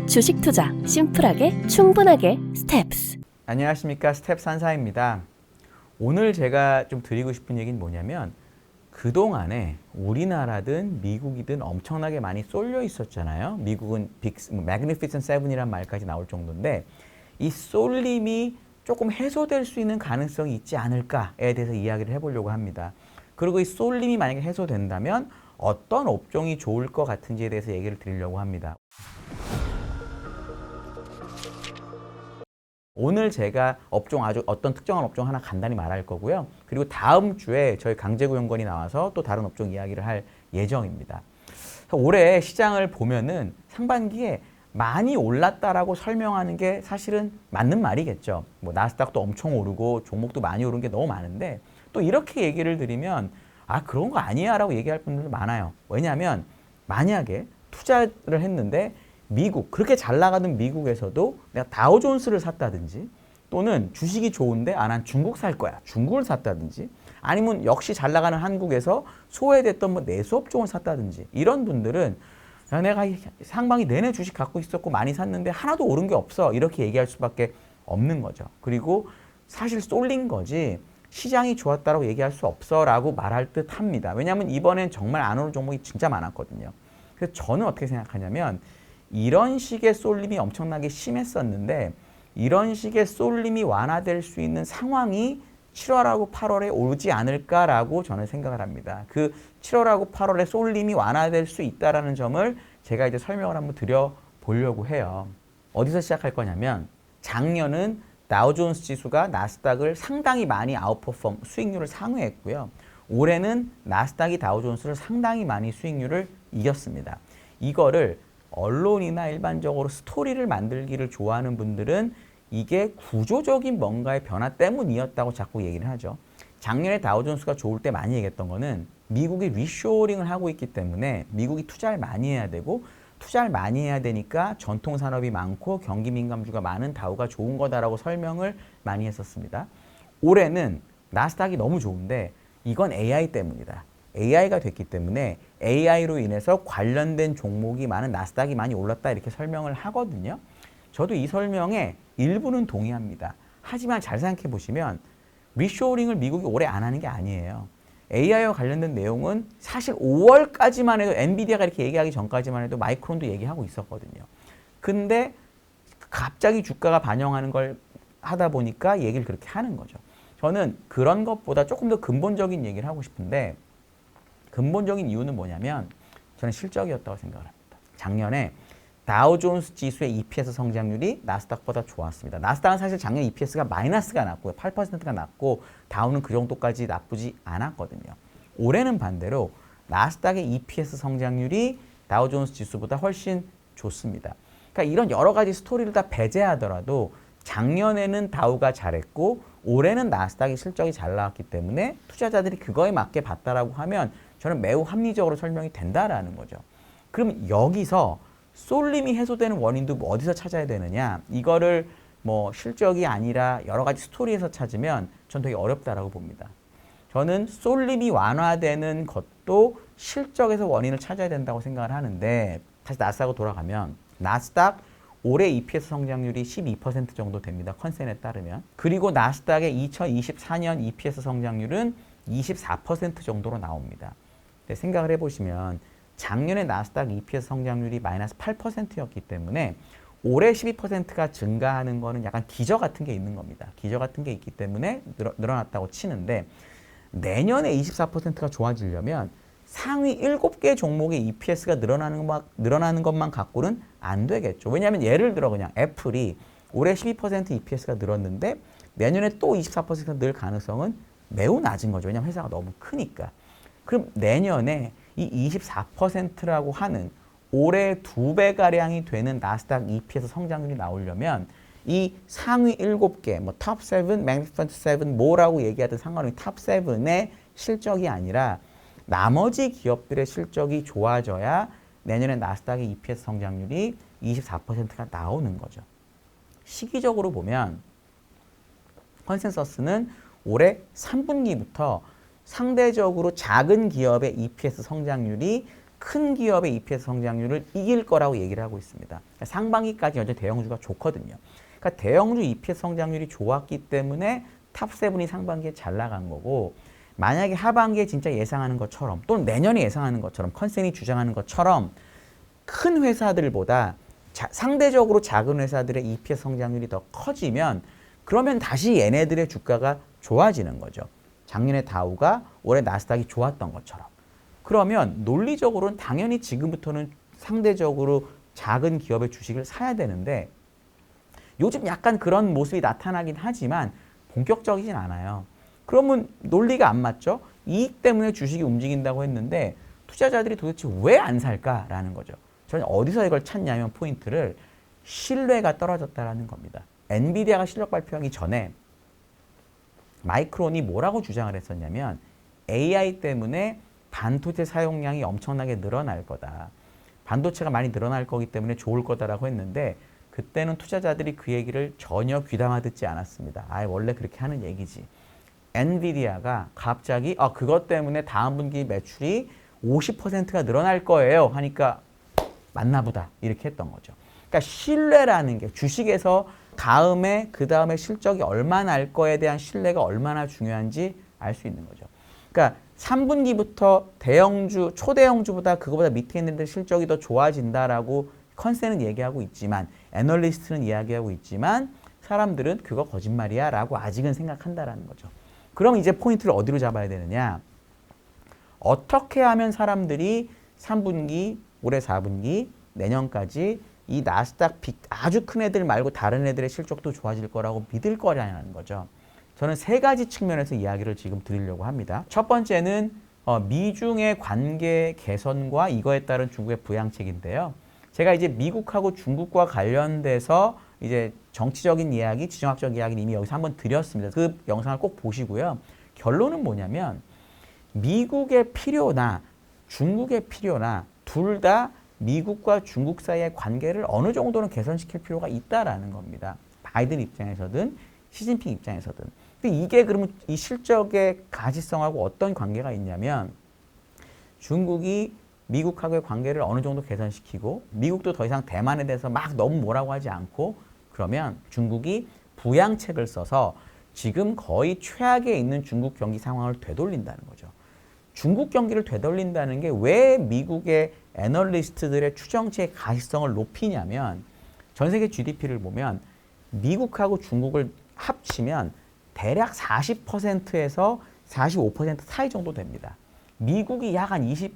주식 투자 심플하게 충분하게 스텝스. 안녕하십니까, 스텝 산사입니다. 오늘 제가 좀 드리고 싶은 얘기는 뭐냐면 그동안에 우리나라든 미국이든 엄청나게 많이 쏠려 있었잖아요. 미국은 Magnificent Seven이란 말까지 나올 정도인데 이 쏠림이 조금 해소될 수 있는 가능성이 있지 않을까에 대해서 이야기를 해보려고 합니다. 그리고 이 쏠림이 만약에 해소된다면 어떤 업종이 좋을 것 같은지에 대해서 얘기를 드리려고 합니다. 오늘 제가 어떤 특정한 업종 하나 간단히 말할 거고요. 그리고 다음 주에 저희 강제구연건이 나와서 또 다른 업종 이야기를 할 예정입니다. 올해 시장을 보면은 상반기에 많이 올랐다라고 설명하는 게 사실은 맞는 말이겠죠. 뭐 나스닥도 엄청 오르고 종목도 많이 오른 게 너무 많은데 또 이렇게 얘기를 드리면 그런 거 아니야 라고 얘기할 분들도 많아요. 왜냐하면 만약에 투자를 했는데 그렇게 잘 나가던 미국에서도 내가 다우존스를 샀다든지 또는 주식이 좋은데 난 중국 살 거야. 중국을 샀다든지 아니면 역시 잘 나가는 한국에서 소외됐던 내수업종을 샀다든지 이런 분들은 내가 상반기 내내 주식 갖고 있었고 많이 샀는데 하나도 오른 게 없어. 이렇게 얘기할 수밖에 없는 거죠. 그리고 사실 쏠린 거지 시장이 좋았다라고 얘기할 수 없어 라고 말할 듯 합니다. 왜냐하면 이번엔 정말 안 오른 종목이 진짜 많았거든요. 그래서 저는 어떻게 생각하냐면 이런 식의 쏠림이 엄청나게 심했었는데 이런 식의 쏠림이 완화될 수 있는 상황이 7월하고 8월에 오지 않을까라고 저는 생각을 합니다. 그 7월하고 8월에 쏠림이 완화될 수 있다는 점을 제가 이제 설명을 한번 드려보려고 해요. 어디서 시작할 거냐면 작년은 다우존스 지수가 나스닥을 상당히 많이 수익률을 상회했고요. 올해는 나스닥이 다우존스를 상당히 많이 수익률을 이겼습니다. 이거를 언론이나 일반적으로 스토리를 만들기를 좋아하는 분들은 이게 구조적인 뭔가의 변화 때문이었다고 자꾸 얘기를 하죠. 작년에 다우존스가 좋을 때 많이 얘기했던 거는 미국이 리쇼어링을 하고 있기 때문에 미국이 투자를 많이 해야 되고 투자를 많이 해야 되니까 전통 산업이 많고 경기 민감주가 많은 다우가 좋은 거다라고 설명을 많이 했었습니다. 올해는 나스닥이 너무 좋은데 이건 AI 때문이다. AI가 됐기 때문에 AI로 인해서 관련된 종목이 많은 나스닥이 많이 올랐다 이렇게 설명을 하거든요. 저도 이 설명에 일부는 동의합니다. 하지만 잘 생각해 보시면 리쇼어링을 미국이 올해 안 하는 게 아니에요. AI와 관련된 내용은 사실 5월까지만 해도 엔비디아가 이렇게 얘기하기 전까지만 해도 마이크론도 얘기하고 있었거든요. 근데 갑자기 주가가 반영하는 걸 하다 보니까 얘기를 그렇게 하는 거죠. 저는 그런 것보다 조금 더 근본적인 얘기를 하고 싶은데 근본적인 이유는 뭐냐면 저는 실적이었다고 생각을 합니다. 작년에 다우존스 지수의 EPS 성장률이 나스닥보다 좋았습니다. 나스닥은 사실 작년 EPS가 마이너스가 났고요. 8%가 났고 다우는 그 정도까지 나쁘지 않았거든요. 올해는 반대로 나스닥의 EPS 성장률이 다우존스 지수보다 훨씬 좋습니다. 그러니까 이런 여러 가지 스토리를 다 배제하더라도 작년에는 다우가 잘했고 올해는 나스닥의 실적이 잘 나왔기 때문에 투자자들이 그거에 맞게 봤다라고 하면 저는 매우 합리적으로 설명이 된다라는 거죠. 그럼 여기서 쏠림이 해소되는 원인도 어디서 찾아야 되느냐? 이거를 실적이 아니라 여러 가지 스토리에서 찾으면 전 되게 어렵다라고 봅니다. 저는 쏠림이 완화되는 것도 실적에서 원인을 찾아야 된다고 생각을 하는데 다시 나스닥으로 돌아가면 나스닥 올해 EPS 성장률이 12% 정도 됩니다. 컨센에 따르면. 그리고 나스닥의 2024년 EPS 성장률은 24% 정도로 나옵니다. 생각을 해보시면 작년에 나스닥 EPS 성장률이 마이너스 8%였기 때문에 올해 12%가 증가하는 거는 약간 기저 같은 게 있는 겁니다. 기저 같은 게 있기 때문에 늘어났다고 치는데 내년에 24%가 좋아지려면 상위 7개 종목의 EPS가 늘어나는 것만 갖고는 안 되겠죠. 왜냐하면 예를 들어 그냥 애플이 올해 12% EPS가 늘었는데 내년에 또 24%가 늘 가능성은 매우 낮은 거죠. 왜냐하면 회사가 너무 크니까. 그럼 내년에 이 24%라고 하는 올해 2배가량이 되는 나스닥 EPS 성장률이 나오려면 이 상위 7개, 탑 7, Magnificent 7, 뭐라고 얘기하든 상관없이 탑 7의 실적이 아니라 나머지 기업들의 실적이 좋아져야 내년에 나스닥의 EPS 성장률이 24%가 나오는 거죠. 시기적으로 보면 컨센서스는 올해 3분기부터 상대적으로 작은 기업의 EPS 성장률이 큰 기업의 EPS 성장률을 이길 거라고 얘기를 하고 있습니다. 상반기까지 여전히 대형주가 좋거든요. 그러니까 대형주 EPS 성장률이 좋았기 때문에 탑7이 상반기에 잘 나간 거고, 만약에 하반기에 진짜 예상하는 것처럼 또는 내년에 예상하는 것처럼 컨센이 주장하는 것처럼 큰 회사들보다 상대적으로 작은 회사들의 EPS 성장률이 더 커지면 그러면 다시 얘네들의 주가가 좋아지는 거죠. 작년에 다우가 올해 나스닥이 좋았던 것처럼. 그러면 논리적으로는 당연히 지금부터는 상대적으로 작은 기업의 주식을 사야 되는데 요즘 약간 그런 모습이 나타나긴 하지만 본격적이진 않아요. 그러면 논리가 안 맞죠? 이익 때문에 주식이 움직인다고 했는데 투자자들이 도대체 왜 안 살까라는 거죠. 저는 어디서 이걸 찾냐면 포인트를 신뢰가 떨어졌다라는 겁니다. 엔비디아가 실적 발표하기 전에 마이크론이 뭐라고 주장을 했었냐면 AI 때문에 반도체 사용량이 엄청나게 늘어날 거다. 반도체가 많이 늘어날 거기 때문에 좋을 거다라고 했는데 그때는 투자자들이 그 얘기를 전혀 귀담아 듣지 않았습니다. 아, 원래 그렇게 하는 얘기지. 엔비디아가 갑자기 그것 때문에 다음 분기 매출이 50%가 늘어날 거예요 하니까 맞나 보다 이렇게 했던 거죠. 그러니까 신뢰라는 게 주식에서 그 다음에 실적이 얼마나 날 거에 대한 신뢰가 얼마나 중요한지 알 수 있는 거죠. 그러니까 3분기부터 대형주, 초대형주보다 그거보다 밑에 있는 데 실적이 더 좋아진다라고 컨센은 얘기하고 있지만 애널리스트는 이야기하고 있지만 사람들은 그거 거짓말이야 라고 아직은 생각한다라는 거죠. 그럼 이제 포인트를 어디로 잡아야 되느냐? 어떻게 하면 사람들이 3분기, 올해 4분기, 내년까지 이 나스닥 아주 큰 애들 말고 다른 애들의 실적도 좋아질 거라고 믿을 거냐는 거죠. 저는 세 가지 측면에서 이야기를 지금 드리려고 합니다. 첫 번째는 미중의 관계 개선과 이거에 따른 중국의 부양책인데요. 제가 이제 미국하고 중국과 관련돼서 이제 정치적인 이야기, 지정학적 이야기는 이미 여기서 한번 드렸습니다. 그 영상을 꼭 보시고요. 결론은 뭐냐면 미국의 필요나 중국의 필요나 둘 다 미국과 중국 사이의 관계를 어느 정도는 개선시킬 필요가 있다라는 겁니다. 바이든 입장에서든 시진핑 입장에서든. 근데 이게 그러면 이 실적의 가시성하고 어떤 관계가 있냐면 중국이 미국하고의 관계를 어느 정도 개선시키고 미국도 더 이상 대만에 대해서 막 너무 뭐라고 하지 않고 그러면 중국이 부양책을 써서 지금 거의 최악에 있는 중국 경기 상황을 되돌린다는 거죠. 중국 경기를 되돌린다는 게 왜 미국의 애널리스트들의 추정치의 가시성을 높이냐면 전 세계 GDP를 보면 미국하고 중국을 합치면 대략 40%에서 45% 사이 정도 됩니다. 미국이 약 한 4,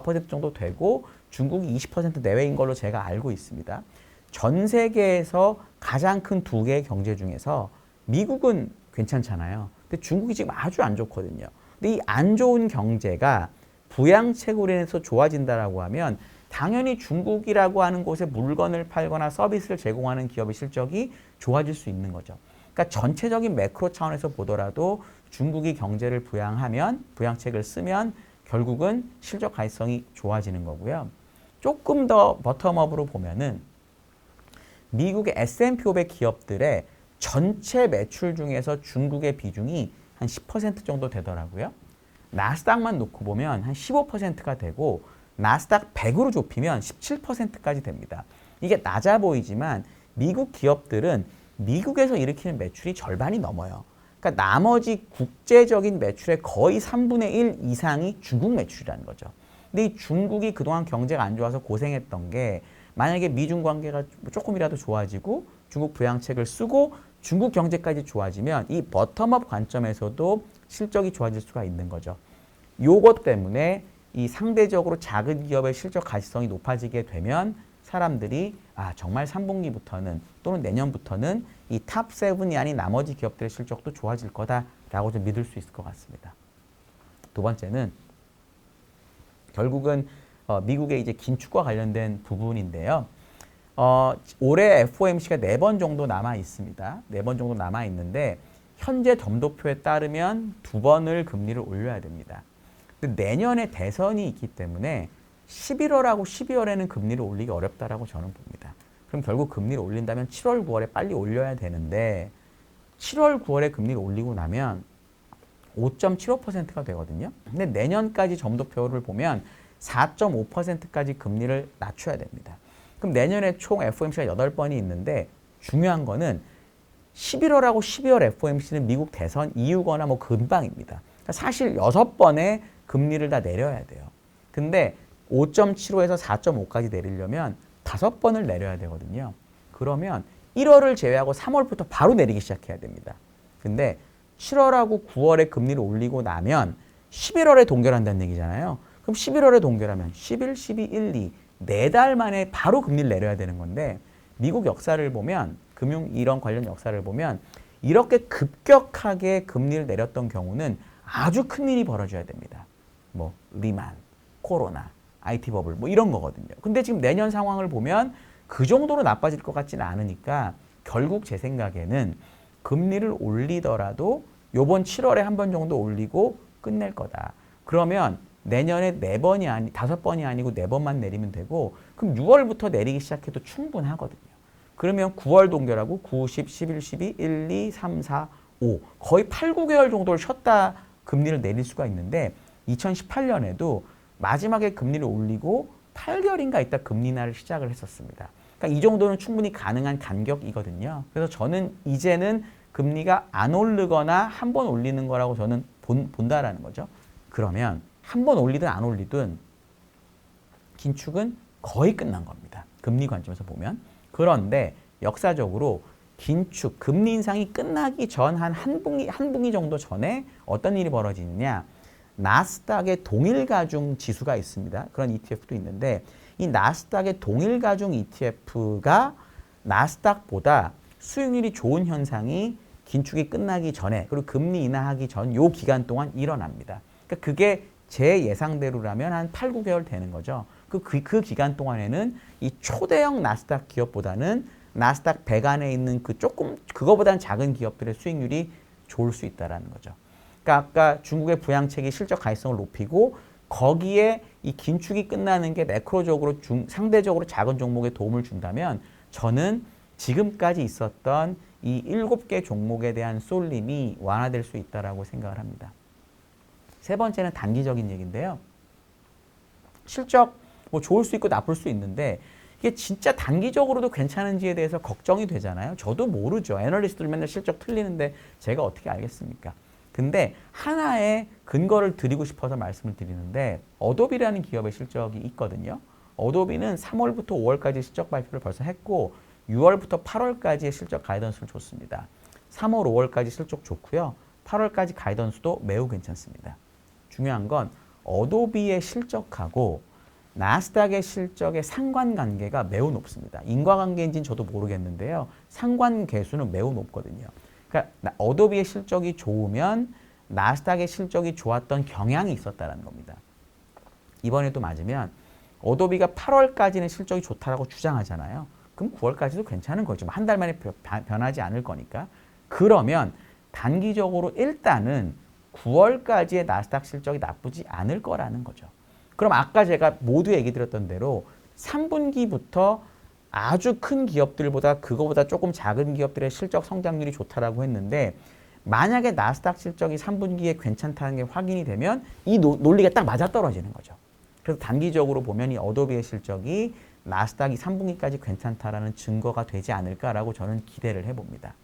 5% 정도 되고 중국이 20% 내외인 걸로 제가 알고 있습니다. 전 세계에서 가장 큰 두 개의 경제 중에서 미국은 괜찮잖아요. 근데 중국이 지금 아주 안 좋거든요. 근데 이 안 좋은 경제가 부양책으로 인해서 좋아진다라고 하면 당연히 중국이라고 하는 곳에 물건을 팔거나 서비스를 제공하는 기업의 실적이 좋아질 수 있는 거죠. 그러니까 전체적인 매크로 차원에서 보더라도 중국이 경제를 부양책을 쓰면 결국은 실적 가시성이 좋아지는 거고요. 조금 더 버텀업으로 보면은 미국의 S&P 500 기업들의 전체 매출 중에서 중국의 비중이 한 10% 정도 되더라고요. 나스닥만 놓고 보면 한 15%가 되고 나스닥 100으로 좁히면 17%까지 됩니다. 이게 낮아 보이지만 미국 기업들은 미국에서 일으키는 매출이 절반이 넘어요. 그러니까 나머지 국제적인 매출의 거의 3분의 1 이상이 중국 매출이라는 거죠. 근데 이 중국이 그동안 경제가 안 좋아서 고생했던 게 만약에 미중 관계가 조금이라도 좋아지고 중국 부양책을 쓰고 중국 경제까지 좋아지면 이 버텀업 관점에서도 실적이 좋아질 수가 있는 거죠. 요것 때문에 이 상대적으로 작은 기업의 실적 가시성이 높아지게 되면 사람들이 정말 3분기부터는 또는 내년부터는 이 탑7이 아닌 나머지 기업들의 실적도 좋아질 거다라고 좀 믿을 수 있을 것 같습니다. 두 번째는 결국은 미국의 이제 긴축과 관련된 부분인데요. 올해 FOMC가 4번 정도 남아 있습니다. 4번 정도 남아 있는데 현재 점도표에 따르면 2번을 금리를 올려야 됩니다. 근데 내년에 대선이 있기 때문에 11월하고 12월에는 금리를 올리기 어렵다라고 저는 봅니다. 그럼 결국 금리를 올린다면 7월, 9월에 빨리 올려야 되는데 7월, 9월에 금리를 올리고 나면 5.75%가 되거든요. 근데 내년까지 점도표를 보면 4.5%까지 금리를 낮춰야 됩니다. 그럼 내년에 총 FOMC가 8번이 있는데 중요한 거는 11월하고 12월 FOMC는 미국 대선 이후거나 뭐 금방입니다. 그러니까 사실 6번의 금리를 다 내려야 돼요. 근데 5.75에서 4.5까지 내리려면 5번을 내려야 되거든요. 그러면 1월을 제외하고 3월부터 바로 내리기 시작해야 됩니다. 근데 7월하고 9월에 금리를 올리고 나면 11월에 동결한다는 얘기잖아요. 그럼 11월에 동결하면 11, 12, 1, 2, 4달 만에 바로 금리를 내려야 되는 건데 미국 역사를 보면 금융 이런 관련 역사를 보면 이렇게 급격하게 금리를 내렸던 경우는 아주 큰 일이 벌어져야 됩니다. 뭐 리만, 코로나, IT 버블 뭐 이런 거거든요. 근데 지금 내년 상황을 보면 그 정도로 나빠질 것 같지는 않으니까 결국 제 생각에는 금리를 올리더라도 요번 7월에 한 번 정도 올리고 끝낼 거다. 그러면 내년에 5번이 아니고 4번만 내리면 되고 그럼 6월부터 내리기 시작해도 충분하거든요. 그러면 9월 동결하고 9, 10, 11, 12, 1, 2, 3, 4, 5 거의 8, 9개월 정도를 쉬었다 금리를 내릴 수가 있는데 2018년에도 마지막에 금리를 올리고 8개월인가 있다 금리 인하를 시작을 했었습니다. 그러니까 이 정도는 충분히 가능한 간격이거든요. 그래서 저는 이제는 금리가 안 오르거나 한 번 올리는 거라고 저는 본다라는 거죠. 그러면 한 번 올리든 안 올리든 긴축은 거의 끝난 겁니다. 금리 관점에서 보면. 그런데 역사적으로 긴축, 금리 인상이 끝나기 전 한 분기 정도 전에 어떤 일이 벌어지느냐. 나스닥의 동일가중 지수가 있습니다. 그런 ETF도 있는데 이 나스닥의 동일가중 ETF가 나스닥보다 수익률이 좋은 현상이 긴축이 끝나기 전에 그리고 금리 인하하기 전 요 기간 동안 일어납니다. 그러니까 그게 제 예상대로라면 한 8, 9개월 되는 거죠. 그 기간 동안에는 이 초대형 나스닥 기업보다는 나스닥 100 안에 있는 그거보다는 작은 기업들의 수익률이 좋을 수 있다라는 거죠. 그러니까 아까 중국의 부양책이 실적 가능성을 높이고 거기에 이 긴축이 끝나는 게 매크로적으로 상대적으로 작은 종목에 도움을 준다면 저는 지금까지 있었던 이 7개 종목에 대한 쏠림이 완화될 수 있다라고 생각을 합니다. 세 번째는 단기적인 얘기인데요. 실적 뭐 좋을 수 있고 나쁠 수 있는데 이게 진짜 단기적으로도 괜찮은지에 대해서 걱정이 되잖아요. 저도 모르죠. 애널리스트들 맨날 실적 틀리는데 제가 어떻게 알겠습니까? 근데 하나의 근거를 드리고 싶어서 말씀을 드리는데 어도비라는 기업의 실적이 있거든요. 어도비는 3월부터 5월까지 실적 발표를 벌써 했고 6월부터 8월까지의 실적 가이던스를 줬습니다. 3월, 5월까지 실적 좋고요. 8월까지 가이던스도 매우 괜찮습니다. 중요한 건 어도비의 실적하고 나스닥의 실적의 상관관계가 매우 높습니다. 인과관계인지는 저도 모르겠는데요. 상관계수는 매우 높거든요. 그러니까 어도비의 실적이 좋으면 나스닥의 실적이 좋았던 경향이 있었다는 겁니다. 이번에도 맞으면 어도비가 8월까지는 실적이 좋다라고 주장하잖아요. 그럼 9월까지도 괜찮은 거죠. 한 달 만에 변하지 않을 거니까. 그러면 단기적으로 일단은 9월까지의 나스닥 실적이 나쁘지 않을 거라는 거죠. 그럼 아까 제가 모두 얘기 드렸던 대로 3분기부터 아주 큰 기업들보다 그거보다 조금 작은 기업들의 실적 성장률이 좋다라고 했는데 만약에 나스닥 실적이 3분기에 괜찮다는 게 확인이 되면 이 논리가 딱 맞아떨어지는 거죠. 그래서 단기적으로 보면 이 어도비의 실적이 나스닥이 3분기까지 괜찮다라는 증거가 되지 않을까라고 저는 기대를 해봅니다.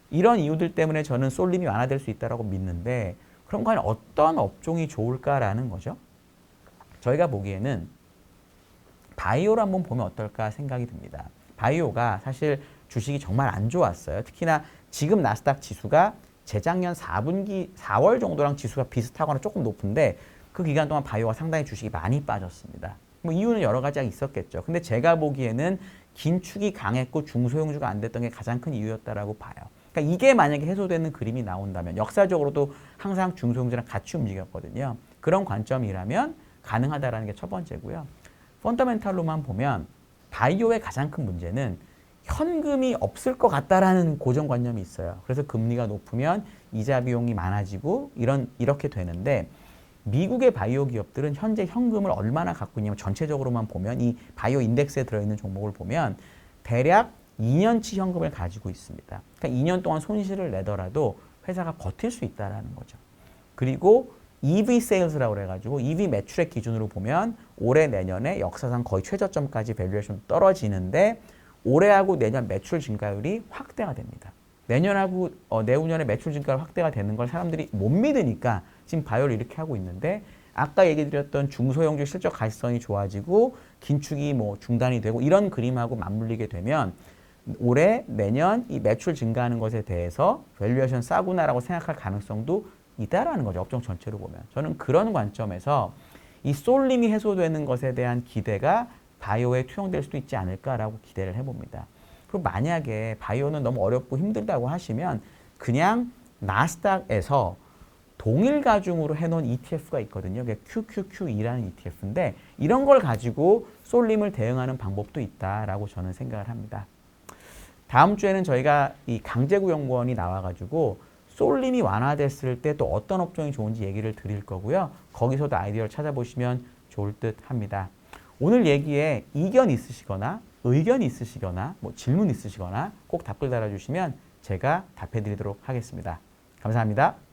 이런 이유들 때문에 저는 쏠림이 완화될 수 있다고 믿는데 그럼 과연 어떤 업종이 좋을까라는 거죠. 저희가 보기에는 바이오를 한번 보면 어떨까 생각이 듭니다. 바이오가 사실 주식이 정말 안 좋았어요. 특히나 지금 나스닥 지수가 재작년 4월 정도랑 지수가 비슷하거나 조금 높은데 그 기간 동안 바이오가 상당히 주식이 많이 빠졌습니다. 뭐 이유는 여러 가지가 있었겠죠. 근데 제가 보기에는 긴축이 강했고 중소형주가 안 됐던 게 가장 큰 이유였다라고 봐요. 그러니까 이게 만약에 해소되는 그림이 나온다면 역사적으로도 항상 중소형주랑 같이 움직였거든요. 그런 관점이라면 가능하다라는 게 첫 번째고요. 펀더멘탈로만 보면 바이오의 가장 큰 문제는 현금이 없을 것 같다라는 고정관념이 있어요. 그래서 금리가 높으면 이자 비용이 많아지고 이렇게 되는데 미국의 바이오 기업들은 현재 현금을 얼마나 갖고 있냐면 전체적으로만 보면 이 바이오 인덱스에 들어있는 종목을 보면 대략 2년치 현금을 가지고 있습니다. 그러니까 2년 동안 손실을 내더라도 회사가 버틸 수 있다는 거죠. 그리고 EV 세일즈라고 그래가지고 EV 매출액 기준으로 보면 올해 내년에 역사상 거의 최저점까지 밸류에이션 떨어지는데 올해하고 내년 매출 증가율이 확대가 됩니다. 내년하고 내후년에 매출 증가율 확대가 되는 걸 사람들이 못 믿으니까 지금 바이오를 이렇게 하고 있는데 아까 얘기 드렸던 중소형주 실적 가시성이 좋아지고 긴축이 뭐 중단이 되고 이런 그림하고 맞물리게 되면 올해 내년 이 매출 증가하는 것에 대해서 밸류에이션 싸구나라고 생각할 가능성도 있다라는 거죠. 업종 전체로 보면. 저는 그런 관점에서 이 쏠림이 해소되는 것에 대한 기대가 바이오에 투영될 수도 있지 않을까라고 기대를 해봅니다. 그리고 만약에 바이오는 너무 어렵고 힘들다고 하시면 그냥 나스닥에서 동일 가중으로 해놓은 ETF가 있거든요. 그게 QQQE라는 ETF인데 이런 걸 가지고 쏠림을 대응하는 방법도 있다라고 저는 생각을 합니다. 다음 주에는 저희가 이 강제구연구원이 나와가지고 쏠림이 완화됐을 때 또 어떤 업종이 좋은지 얘기를 드릴 거고요. 거기서도 아이디어를 찾아보시면 좋을 듯 합니다. 오늘 얘기에 이견 있으시거나 의견 있으시거나 뭐 질문 있으시거나 꼭 댓글 달아주시면 제가 답해드리도록 하겠습니다. 감사합니다.